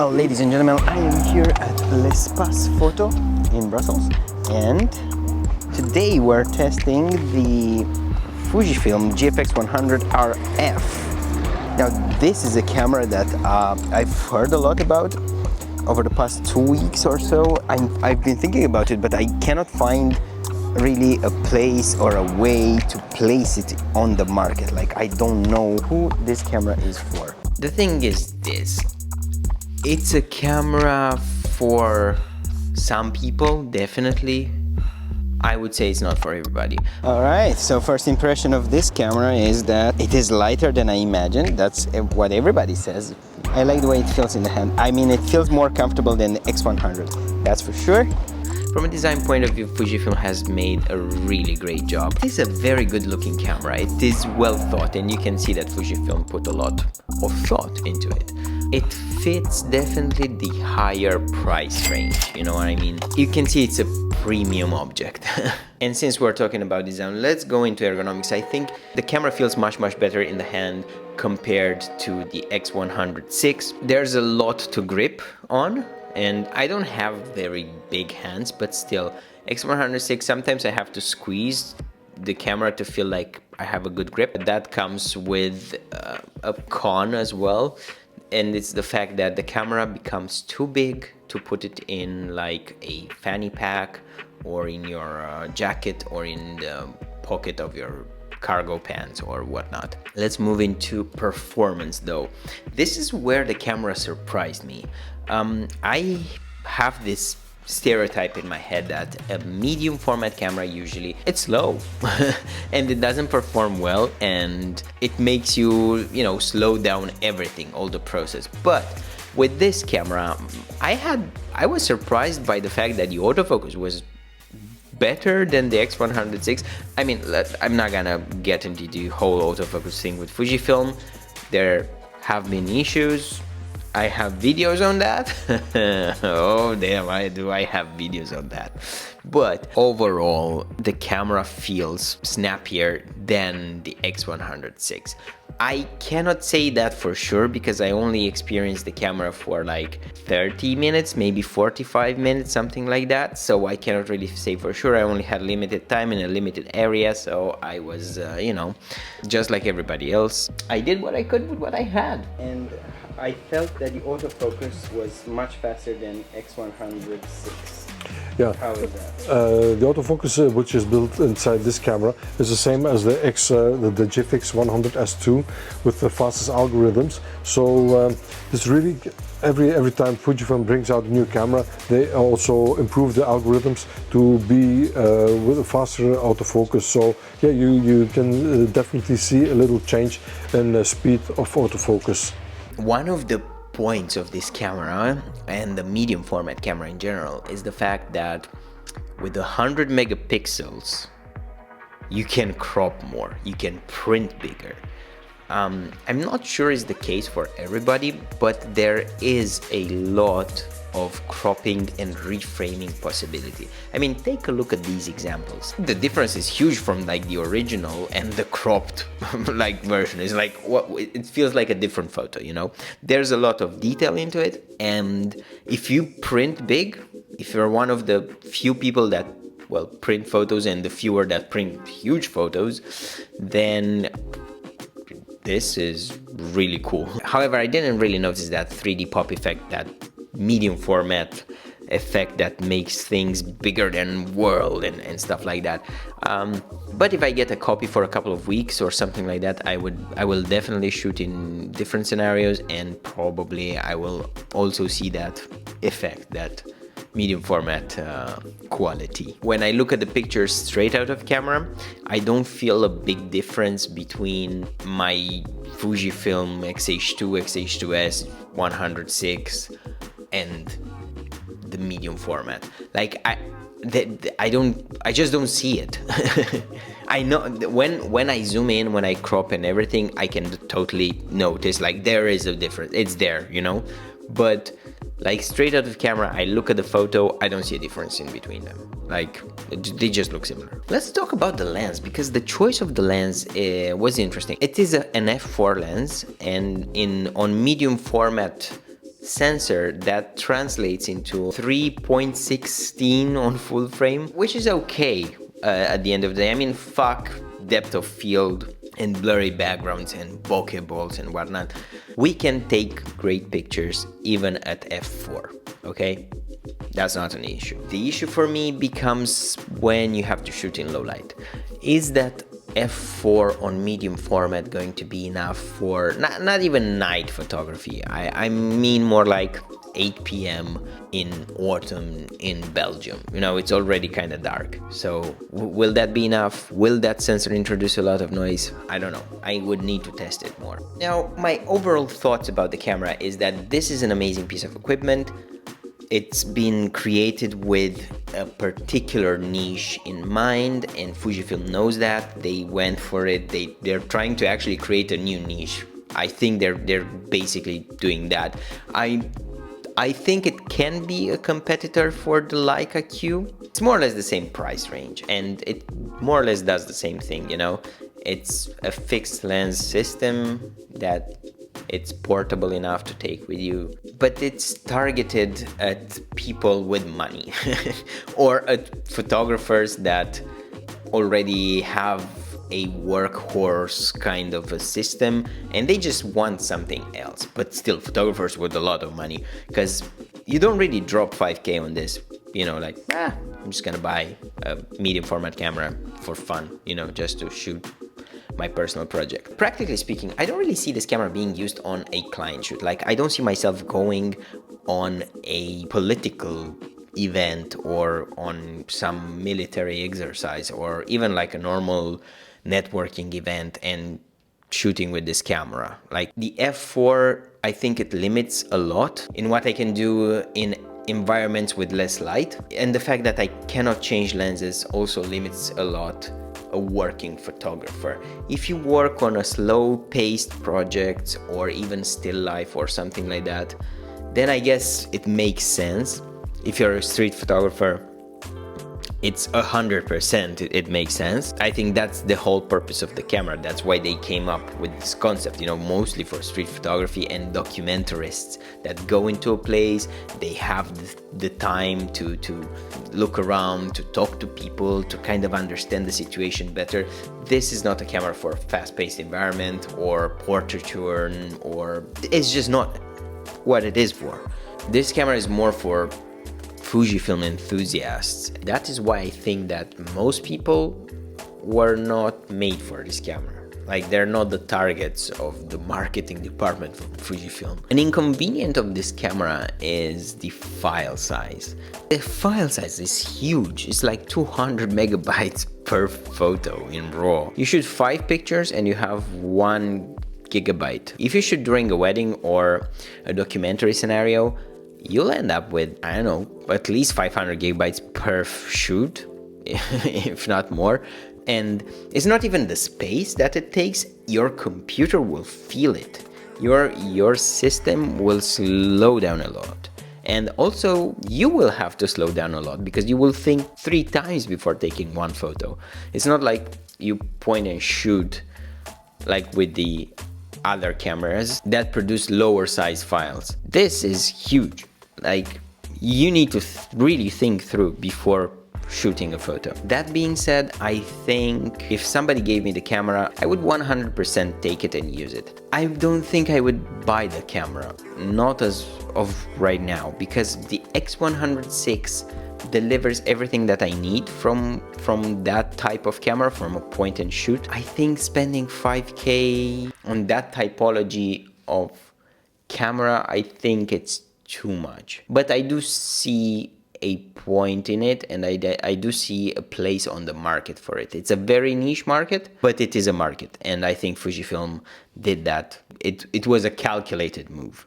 Well, ladies and gentlemen, I am here at L'Espace Photo in Brussels, and today we're testing the Fujifilm GFX100RF. Now, this is a camera that I've heard a lot about over the past 2 weeks or so. I've been thinking about it, but I cannot find really a place or a way to place it on the market. Like, I don't know who this camera is for. The thing is this. It's a camera for some people, definitely. I would say it's not for everybody. Alright, so first impression of this camera is that it is lighter than I imagined. That's what everybody says. I like the way it feels in the hand. I mean, it feels more comfortable than the X100, that's for sure. From a design point of view, Fujifilm has made a really great job. It is a very good looking camera. It is well thought, and you can see that Fujifilm put a lot of thought into it. It fits definitely the higher price range, you know what I mean? You can see it's a premium object. And since we're talking about design, let's go into ergonomics. I think the camera feels much better in the hand compared to the X100RF. There's a lot to grip on, and I don't have very big hands, but still, X100RF, sometimes I have to squeeze the camera to feel like I have a good grip. That comes with a con as well, and it's the fact that the camera becomes too big to put it in like a fanny pack or in your jacket or in the pocket of your cargo pants or whatnot. Let's move into performance though. This is where the camera surprised me. I have this stereotype in my head that a medium format camera usually it's slow and it doesn't perform well, and it makes you slow down everything, all the process. But with this camera I was surprised by the fact that the autofocus was better than the X100RF. I mean, I'm not gonna get into the whole autofocus thing with Fujifilm. There have been issues. I have videos on that. Oh damn, I have videos on that. But overall, the camera feels snappier than the X100RF. I cannot say that for sure because I only experienced the camera for like 30 minutes, maybe 45 minutes, something like that. So I cannot really say for sure. I only had limited time in a limited area, so I was, just like everybody else. I did what I could with what I had. And I felt that the autofocus was much faster than X100RF. Yeah, how is that? The autofocus which is built inside this camera is the same as the GFX100S2 with the fastest algorithms. So it's really every time Fujifilm brings out a new camera, they also improve the algorithms to be with a faster autofocus. So yeah, you can definitely see a little change in the speed of autofocus. One of the points of this camera and the medium format camera in general is the fact that with 100 megapixels you can crop more, you can print bigger. I'm not sure it's the case for everybody, but there is a lot of cropping and reframing possibility. I mean, take a look at these examples. The difference is huge from like the original and the cropped like version. It's like it feels like a different photo, There's a lot of detail into it, and if you print big, if you're one of the few people that print photos and the fewer that print huge photos, then this is really cool. However, I didn't really notice that 3D pop effect, that medium format effect that makes things bigger than world and stuff like that. But if I get a copy for a couple of weeks or something like that, I will definitely shoot in different scenarios, and probably I will also see that effect, that medium format quality. When I look at the pictures straight out of camera, I don't feel a big difference between my Fujifilm X-H2, X-H2S, 100RF and the medium format. Like I just don't see it. I know when I zoom in, when I crop and everything, I can totally notice like there is a difference. It's there, but like straight out of camera, I look at the photo, I don't see a difference in between them. Like they just look similar. Let's talk about the lens, because the choice of the lens was interesting. It is an f4 lens, and on medium format sensor that translates into 3.16 on full frame, which is okay at the end of the day. I mean, fuck depth of field and blurry backgrounds and bokeh balls and whatnot. We can take great pictures even at f4, okay? That's not an issue. The issue for me becomes when you have to shoot in low light. Is that f4 on medium format going to be enough for not even night photography? I mean more like 8 p.m. in autumn in Belgium. You know, it's already kind of dark. So will that be enough? Will that sensor introduce a lot of noise? I don't know. I would need to test it more. Now, my overall thoughts about the camera is that this is an amazing piece of equipment. It's been created with a particular niche in mind, and Fujifilm knows that. They went for it. They're trying to actually create a new niche. I think they're basically doing that. I think it can be a competitor for the Leica Q. It's more or less the same price range, and it more or less does the same thing, you know. It's a fixed lens system that it's portable enough to take with you, but it's targeted at people with money or at photographers that already have a workhorse kind of a system and they just want something else. But still, photographers with a lot of money, because you don't really drop 5K on this, you know, like, I'm just gonna buy a medium format camera for fun, you know, just to shoot my personal project. Practically speaking, I don't really see this camera being used on a client shoot. Like, I don't see myself going on a political event or on some military exercise or even like a normal networking event and shooting with this camera. Like the f4, I think it limits a lot in what I can do in environments with less light, and the fact that I cannot change lenses also limits a lot a working photographer. If you work on a slow-paced project or even still life or something like that, then I guess it makes sense. If you're a street photographer, it's 100% it makes sense. I think that's the whole purpose of the camera. That's why they came up with this concept, you know, mostly for street photography and documentarists that go into a place, they have the time to look around, to talk to people, to kind of understand the situation better. This is not a camera for a fast-paced environment or portraiture, or it's just not what it is for. This camera is more for Fujifilm enthusiasts. That is why I think that most people were not made for this camera. Like, they're not the targets of the marketing department from Fujifilm. An inconvenience of this camera is the file size. The file size is huge. It's like 200 megabytes per photo in RAW. You shoot 5 pictures and you have 1 gigabyte. If you shoot during a wedding or a documentary scenario, you'll end up with, I don't know, at least 500 gigabytes per shoot, if not more. And it's not even the space that it takes. Your computer will feel it. Your system will slow down a lot. And also, you will have to slow down a lot because you will think 3 times before taking one photo. It's not like you point and shoot like with the other cameras that produce lower size files. This is huge. Like, you need to really think through before shooting a photo. That being said, I think if somebody gave me the camera, I would 100% take it and use it. I don't think I would buy the camera, not as of right now, because the X100RF delivers everything that I need from that type of camera, from a point and shoot. I think spending 5K on that typology of camera, I think it's too much. But I do see a point in it, and I do see a place on the market for it. It's a very niche market, but it is a market, and I think Fujifilm did that. It was a calculated move.